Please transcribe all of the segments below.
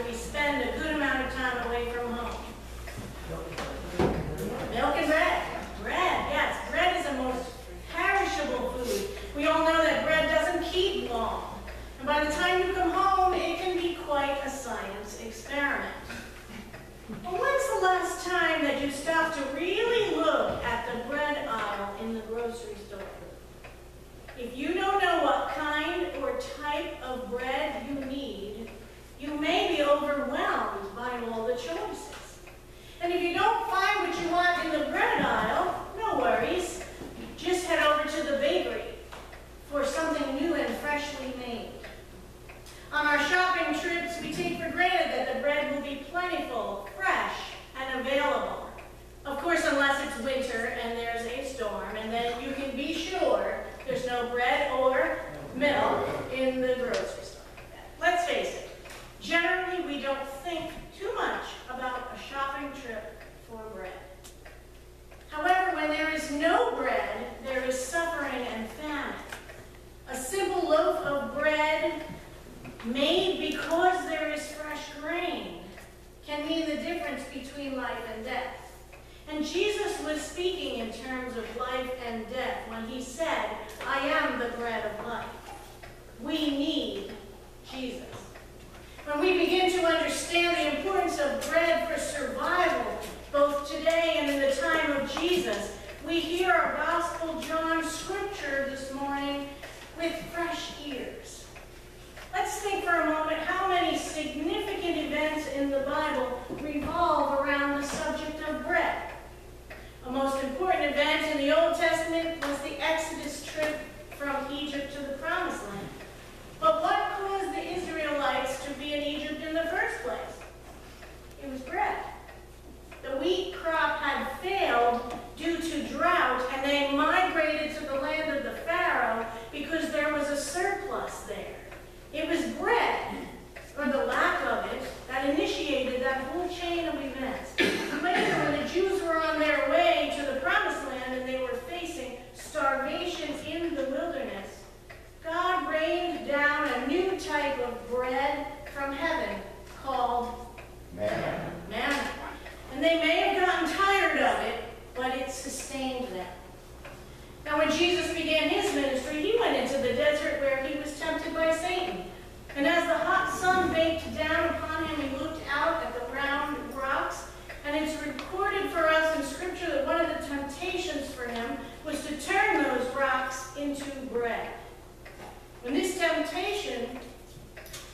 after we spend a good amount of time away from home? Milk and bread. Bread, yes. Bread is the most perishable food. We all know that bread doesn't keep long. And by the time you come home, it can be quite a science experiment. Well, when's the last time that you stopped to really look at the bread aisle in the grocery store? If you don't know what kind or type of bread you need, you may be overwhelmed by all the choices. And if you don't find what you want in the bread aisle, no worries. Just head over to the bakery for something new and freshly made. On our shopping trips, we take for granted that the bread will be plentiful, fresh, and available. Of course, unless it's winter and there's a storm, and then you can be sure there's no bread or milk in the grocery store. Let's face it, generally we don't think too much about a shopping trip for bread. However, when there is no bread, there is suffering and famine. A simple loaf of bread made because there is fresh grain can mean the difference between life and death. And Jesus was speaking in terms of life and death when he said, I am the bread of life. We need Jesus. When we begin to understand the importance of bread for survival, both today and in the time of Jesus, we hear our Gospel John scripture this morning with fresh ears. Let's think for a moment how many significant events in the Bible revolve around the subject of bread. A most important event in the Old Testament was the Exodus trip from Egypt to the Promised Land. But what caused the Israelites to be in Egypt in the first place? It was bread. The wheat crop had failed due to drought, and they migrated to the land of the Pharaoh because there was a surplus there. It was bread, or the lack of it, that initiated that whole chain of events. Later, when the Jews were on their way to the Promised Land and they were facing starvation in the wilderness, God rained down a new type of bread from heaven called manna. Manna. And they may have gotten tired of it, but it sustained them. Now, when Jesus began his ministry, he went into the desert where he was tempted by Satan. And as the hot sun baked down upon him, he looked out at the round rocks. And it's recorded for us in Scripture that one of the temptations for him was to turn those rocks into bread. And this temptation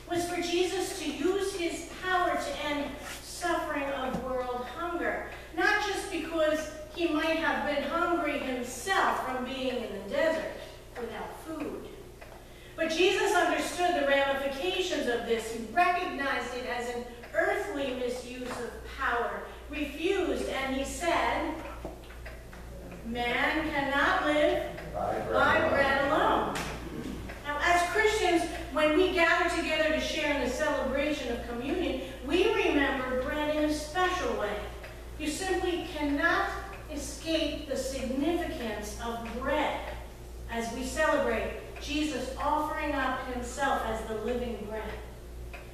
was for Jesus to use his power to end suffering of world hunger. Not just because he might have been hungry himself from being in the desert without food. But Jesus understood the ramifications of this. He recognized it as an earthly misuse of power, refused, and he said, man cannot live by bread alone. Now, as Christians, when we gather together to share in the celebration of communion, we remember bread in a special way. You simply cannot escape the significance of bread as we celebrate Jesus offering up himself as the living bread.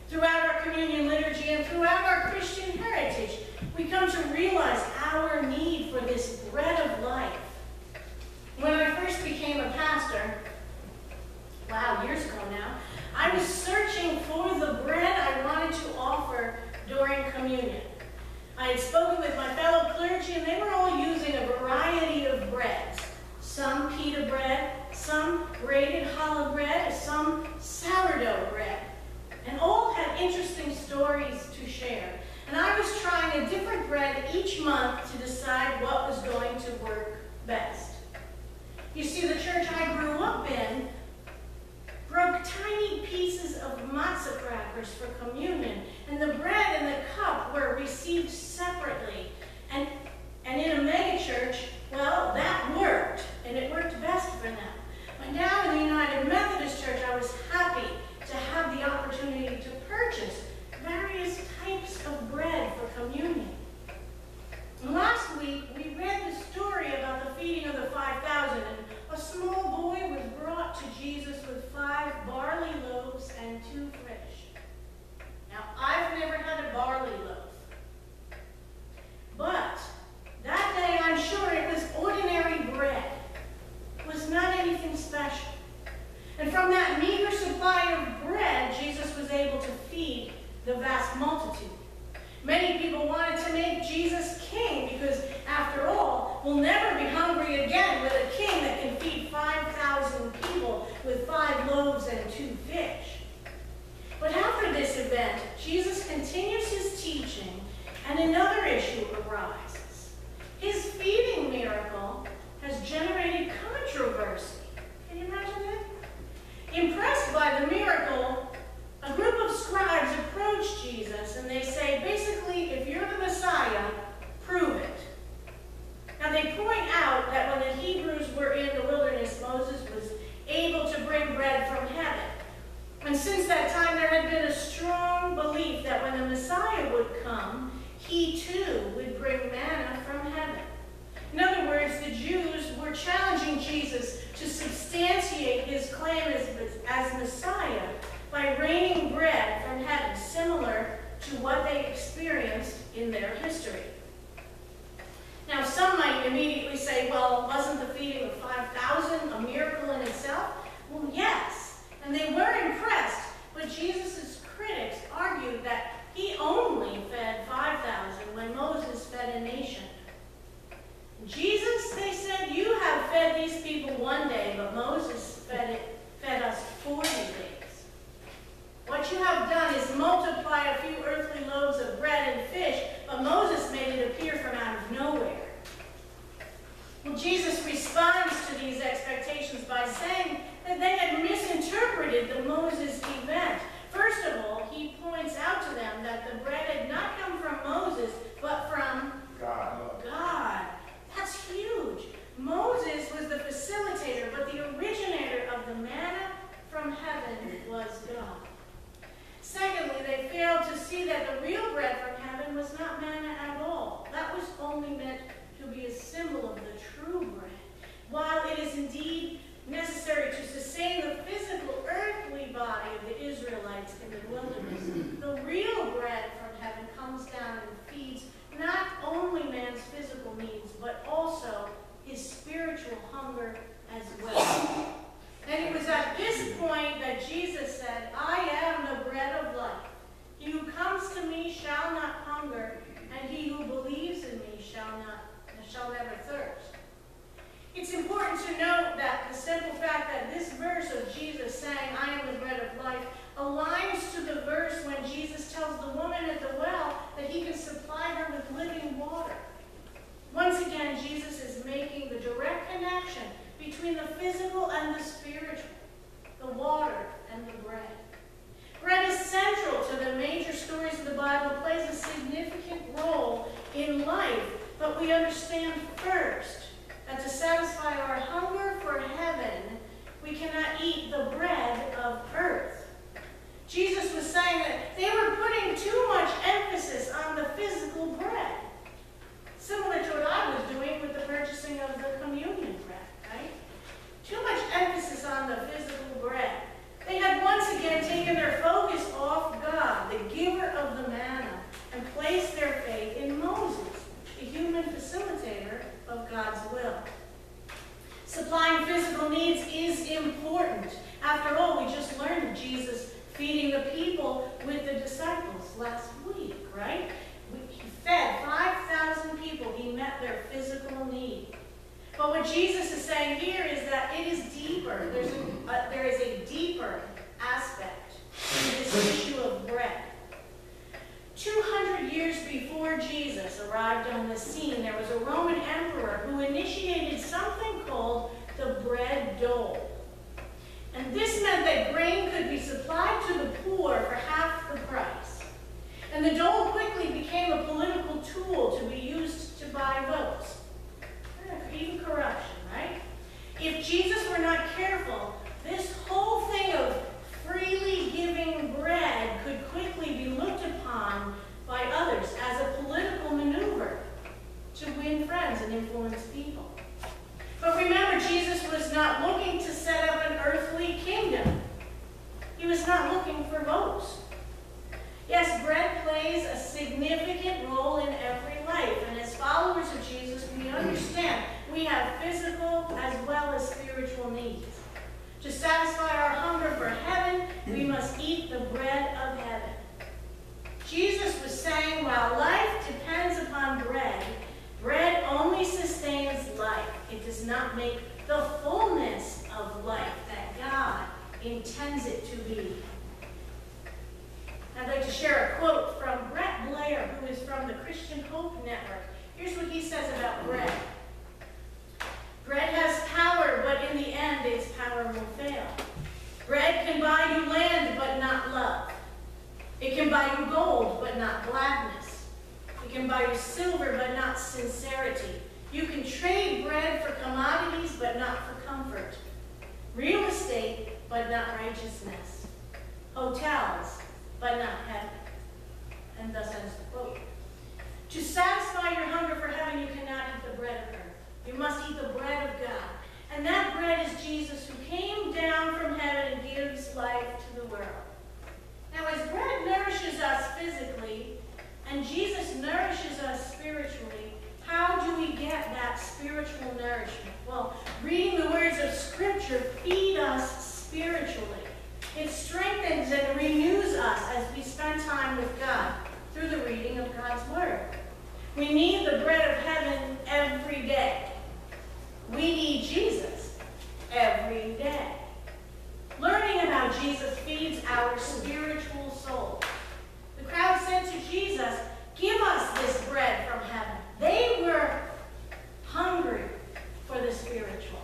Throughout our communion liturgy and throughout our Christian heritage, we come to realize our need for this bread of life. When I first became a pastor, years ago now, I was searching for the bread I wanted to offer during communion. I had spoken with my fellow clergy, and they were all using a variety of breads. Some pita bread, some grated challah bread, some sourdough bread. And all had interesting stories to share. And I was trying a different bread each month to decide what was going to work best. You see, the church I grew up in broke tiny pieces of matzah crackers for communion, and the bread and the cup were received separately. And in a megachurch, well, that worked, and it worked best for them. But now in the United Methodist Church, I was happy to have the opportunity to purchase various types of bread for communion. And last week, we the vast multitude. Many people wanted to make Jesus king because, after all, we'll never be hungry again with a king that can feed 5,000 people with 5 loaves and 2 fish. But after this event, Jesus continues his teaching, and another issue arises. His feeding miracle has generated controversy. Can you imagine that? Impressed by the miracle, a group of scribes approach Jesus and they say, basically, if you're the Messiah, prove it. Now they point out that when the Hebrews were in the wilderness, Moses was able to bring bread from heaven. And since that time, there had been a strong belief that when the Messiah would come, he too would bring manna from heaven. In other words, the Jews were challenging Jesus to substantiate his claim as Messiah by raining bread from heaven, similar to what they experienced in their history. Now, some might immediately say, well, wasn't the feeding of 5,000 a miracle in itself? Well, yes, and they were impressed, but Jesus' critics argued that he only fed 5,000 when Moses fed a nation. Jesus, they said, you have fed these people one day, but Moses fed us 40 days. What you have done is multiply a few earthly loaves of bread and fish, but Moses made it appear from out of nowhere. Well, Jesus responds to these expectations by saying that they had misinterpreted the Moses event. First of all, he points out to them that the bread had not come from Moses, but from God. That's huge. Moses was the facilitator, but the originator of the manna from heaven was God. Secondly, they failed to see that the real bread from heaven was not manna at all. That was only meant to be a symbol of the true bread. While it is indeed necessary to sustain the physical earthly body of the Israelites in the wilderness, the real bread from heaven comes down and feeds not only man's physical needs, but also his spiritual hunger as well. And it was at this point that Jesus said, I am the bread of life. He who comes to me shall not hunger, and he who believes in me shall never thirst. It's important to note that the simple fact that this verse of Jesus saying, I am the bread of life, aligns to the verse when Jesus tells the woman at the well that he can supply her with living water. Once again, Jesus is making the direct connection between the physical and the spiritual, the water and the bread. Bread is central to the major stories of the Bible, plays a significant role in life, but we understand first that to satisfy our hunger for heaven, we cannot eat the bread of earth. Jesus was saying that they were putting too much emphasis on the physical bread, similar to what I was doing with the purchasing of the communion bread, right? Too much emphasis on the physical bread. They had once again taken their focus off God, the giver of the manna, and placed their faith in Moses, the human facilitator of God's will. Supplying physical needs is important. After all, we just learned of Jesus feeding the people with the disciples last week, right? He fed 5,000 people. He met their physical need. But what Jesus is saying here is that it is deeper. There is a deeper aspect to this issue of bread. 200 years before Jesus arrived on the scene, there was a Roman emperor who initiated something called the bread dole. And this meant that grain could be supplied to the poor for half the price. And the dole quickly became a political tool to be used to buy votes. Even corruption, right? If Jesus were not careful, this whole thing of freely giving bread could quickly be looked upon by others as a political maneuver to win friends and influence people. But remember, Jesus was not looking to set up an earthly kingdom. He was not looking for votes. Yes, bread plays a significant role in every life, and as followers of Jesus, we understand we have physical as well as spiritual needs. To satisfy our hunger for heaven, we must eat the bread of heaven. saying, while life depends upon bread, bread only sustains life. It does not make the fullness of life that God intends it to be. I'd like to share a quote from Brett Blair, who is from the Christian Hope Network. Here's what he says about bread. Bread has power, but in the end, its power will fail. Bread can buy you land, but not love. It can buy you gold, but not gladness. It can buy you silver, but not sincerity. You can trade bread for commodities, but not for comfort. Real estate, but not righteousness. Hotels, but not heaven. And thus ends the quote. To satisfy your hunger for heaven, you cannot eat the bread of earth. You must eat the bread of God. And that bread is Jesus, who came down from heaven and gives life to the world. Now, as bread nourishes us physically, and Jesus nourishes us spiritually, how do we get that spiritual nourishment? Well, reading the words of Scripture feed us spiritually. It strengthens and renews us as we spend time with God through the reading of God's Word. We need the bread of heaven every day. We need Jesus every day. Learning about Jesus feeds our spiritual soul. The crowd said to Jesus, "Give us this bread from heaven." They were hungry for the spiritual.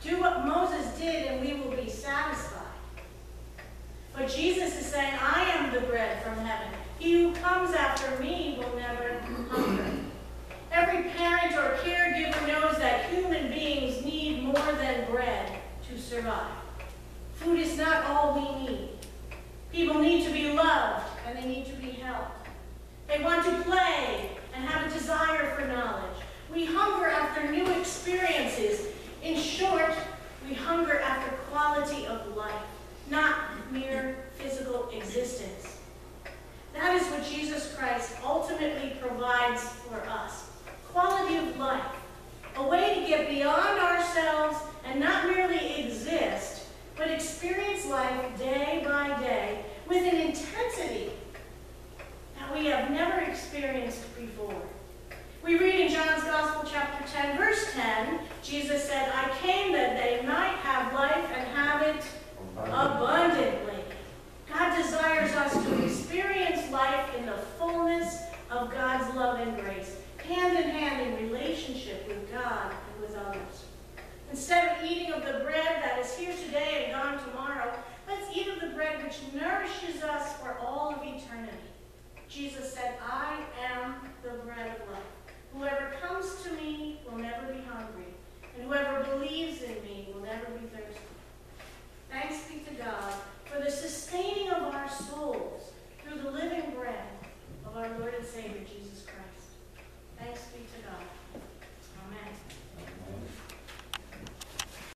Do what Moses did and we will be satisfied. But Jesus is saying, "I am the bread from heaven. He who comes after me will never hunger." Every parent or caregiver knows that human beings need more than bread to survive. Food is not all we need. People need to be loved and they need to be held. They want to play and have a desire for knowledge. We hunger after new experiences. In short, we hunger after quality of life, not mere physical existence. That is what Jesus Christ ultimately provides for us. Quality of life, a way to get beyond ourselves and not merely exist, but experience life day